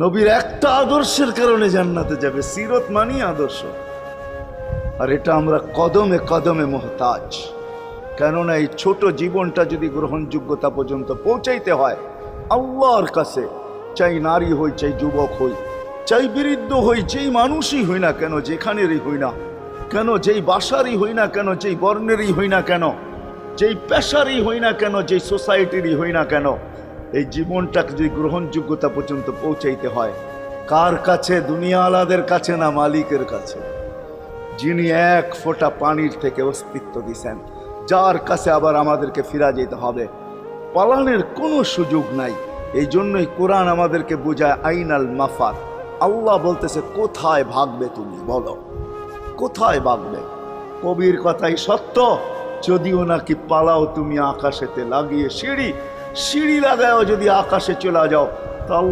নবীর একটা আদর্শের কারণে জান্নাতে যাবে। সিরত মানি আদর্শ। আর এটা আমরা কদমে কদমে মোহতাজ। কেননা এই ছোট জীবনটা যদি গ্রহণযোগ্যতা পর্যন্ত পৌঁছাইতে হয় আল্লাহর কাছে, চাই নারী হই, চাই যুবক হই, চাই বৃদ্ধ হই, যেই মানুষই হই না কেন, যেখানেরই হই না কেন, যেই বাসারই হই না কেন, যেই বর্ণেরই হই না কেন, যেই পেশারই হই না কেন, যেই সোসাইটিরই হই না কেন, এই জীবনটাকে যদি গ্রহণযোগ্যতা পর্যন্ত পৌঁছাইতে হয় কার কাছে? দুনিয়াওয়ালাদের কাছে না, মালিকের কাছে, যিনি এক ফোঁটা পানির থেকে অস্তিত্ব দিছেন, যার কাছে আবার আমাদেরকে ফিরা যেতে হবে। পালানের কোনো সুযোগ নাই। এই জন্যই কোরআন আমাদেরকে বোঝায় আইনাল মাফার। আল্লাহ বলতেছে কোথায় ভাগবে তুমি, বলো কোথায় ভাগবে? কবির কথাই সত্য, যদিও নাকি পালাও তুমি আকাশেতে লাগিয়ে সিঁড়ি, সিঁড়ি লাগাও যদি আকাশে চলে যাও তা আল্লাহ